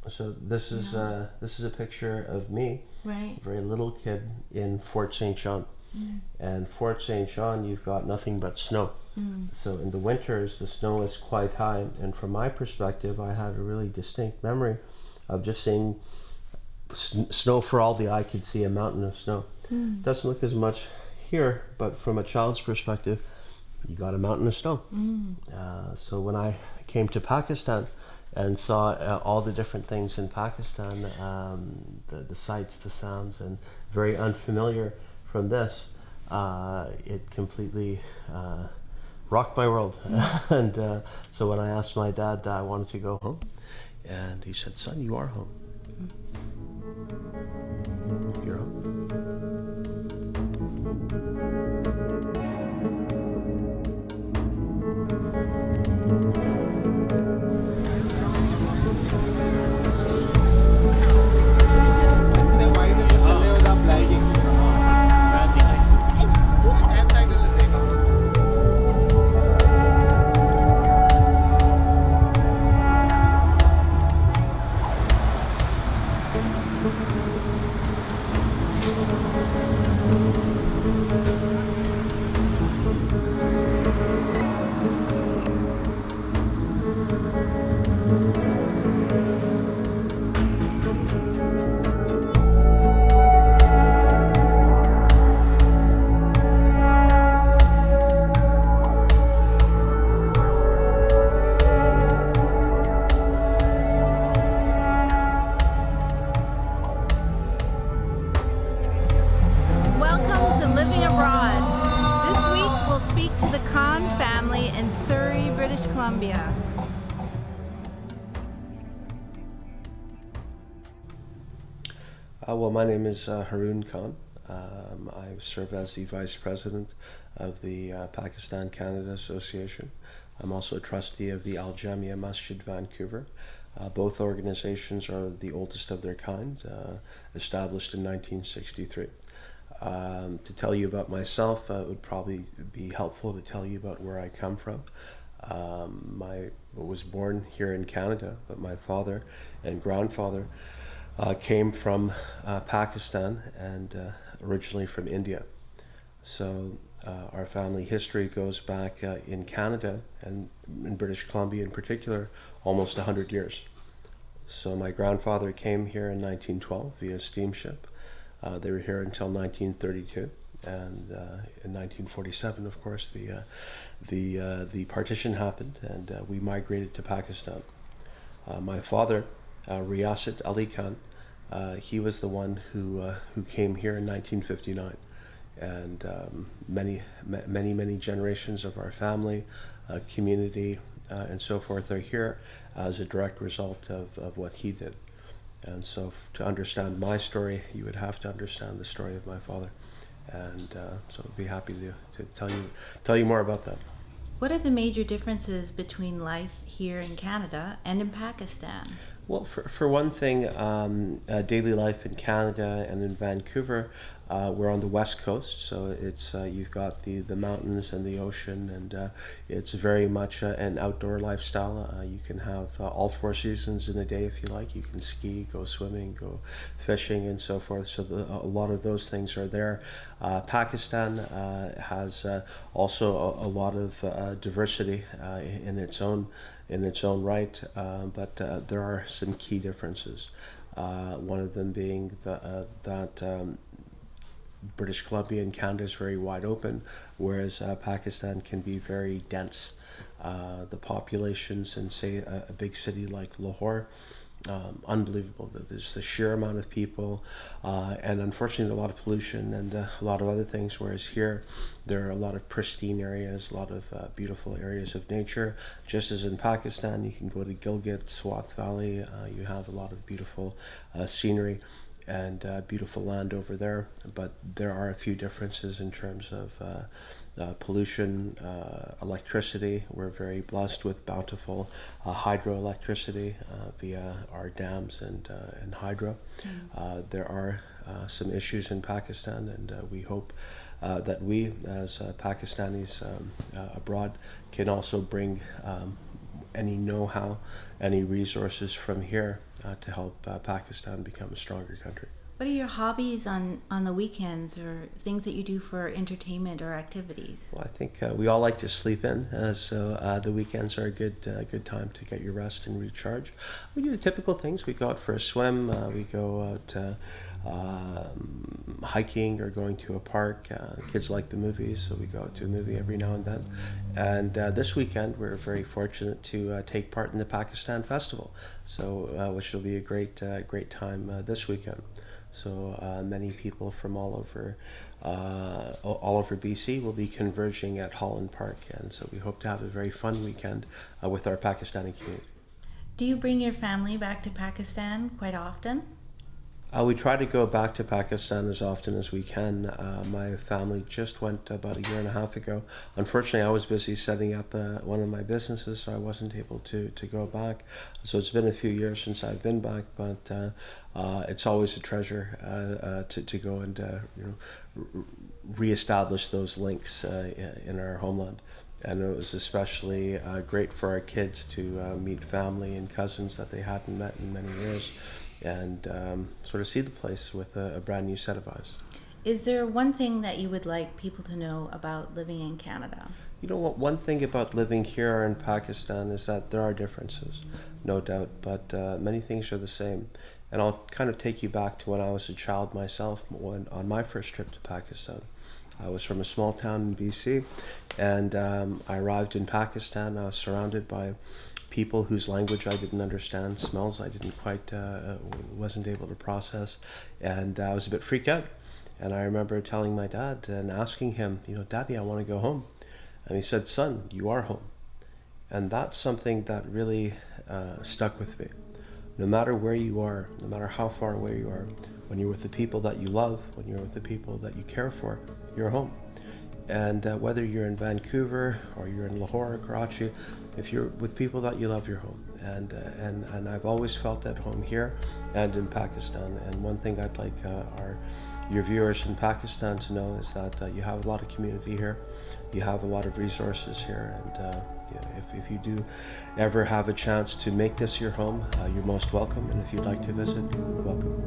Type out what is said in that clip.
So this is a picture of me, Right. a very little kid in Fort St. John. And Fort St. John, you've got nothing but snow. So in the winters, the snow is quite high. And from my perspective, I had a really distinct memory of just seeing snow for all the eye could see, a mountain of snow. Doesn't look as much here, but from a child's perspective, you got a mountain of snow. So when I came to Pakistan and saw all the different things in Pakistan, the sights, the sounds, and very unfamiliar from this, it completely rocked my world. And so when I asked my dad, I wanted to go home, and he said, "Son, you are home. You're home." Welcome to Living Abroad. This week we'll speak to the Khan family in Surrey, British Columbia. Well, my name is Haroon Khan. I serve as the Vice President of the Pakistan Canada Association. I'm also a trustee of the Al Jamia Masjid Vancouver. Both organizations are the oldest of their kind, established in 1963. To tell you about myself, it would probably be helpful to tell you about where I come from. I was born here in Canada, but my father and grandfather came from Pakistan and originally from India. So our family history goes back in Canada and in British Columbia in particular, almost 100 years. So my grandfather came here in 1912 via steamship. They were here until 1932, and in 1947, of course, the partition happened, and we migrated to Pakistan. My father, Riyasat Ali Khan, he was the one who came here in 1959, and many generations of our family, community, and so forth are here as a direct result of what he did. And so to understand my story, you would have to understand the story of my father. And so I'd be happy to tell you more about that. What are the major differences between life here in Canada and in Pakistan? Well, for one thing, daily life in Canada and in Vancouver, we're on the west coast, so it's you've got the mountains and the ocean, and it's very much an outdoor lifestyle. You can have all four seasons in a day if you like. You can ski, go swimming, go fishing, and so forth. So a lot of those things are there. Pakistan has also a lot of diversity in its own right, but there are some key differences. One of them being that British Columbia and Canada is very wide open, whereas Pakistan can be very dense. The populations in, say, a big city like Lahore, unbelievable. There's the sheer amount of people, and unfortunately a lot of pollution and a lot of other things, whereas here there are a lot of pristine areas, a lot of beautiful areas of nature. Just as in Pakistan, you can go to Gilgit, Swat Valley, you have a lot of beautiful scenery and beautiful land over there, but there are a few differences in terms of pollution, electricity. We're very blessed with bountiful hydroelectricity via our dams and hydro. There are some issues in Pakistan, and we hope that we, as Pakistanis abroad, can also bring any know-how, any resources from here to help Pakistan become a stronger country. What are your hobbies on the weekends, or things that you do for entertainment or activities? Well, I think we all like to sleep in, so the weekends are a good time to get your rest and recharge. We do the typical things. We go out for a swim. We go out hiking or going to a park. Kids like the movies, so we go out to a movie every now and then. And this weekend, we're very fortunate to take part in the Pakistan Festival, so which will be a great time this weekend. So many people from all over BC will be converging at Holland Park, and so we hope to have a very fun weekend with our Pakistani community. Do you bring your family back to Pakistan quite often? We try to go back to Pakistan as often as we can. My family just went about a year and a half ago. Unfortunately, I was busy setting up one of my businesses, so I wasn't able to go back. So it's been a few years since I've been back, but it's always a treasure to go and reestablish those links in our homeland. And it was especially great for our kids to meet family and cousins that they hadn't met in many years, and sort of see the place with a brand new set of eyes. Is there one thing that you would like people to know about living in Canada? You know what, one thing about living here in Pakistan is that there are differences, no doubt, but many things are the same. And I'll kind of take you back to when I was a child myself, on my first trip to Pakistan. I was from a small town in BC, and I arrived in Pakistan. I was surrounded by people whose language I didn't understand, smells I didn't quite, wasn't able to process, and I was a bit freaked out. And I remember telling my dad and asking him, Daddy, I want to go home. And he said, son, you are home. And that's something that really stuck with me. No matter where you are, no matter how far away you are, when you're with the people that you love, when you're with the people that you care for, you're home. And whether you're in Vancouver or you're in Lahore or Karachi, if you're with people that you love, you're home. And I've always felt at home here and in Pakistan. And one thing I'd like your viewers in Pakistan to know is that you have a lot of community here, you have a lot of resources here, and if you do ever have a chance to make this your home, you're most welcome. And if you'd like to visit, you're welcome.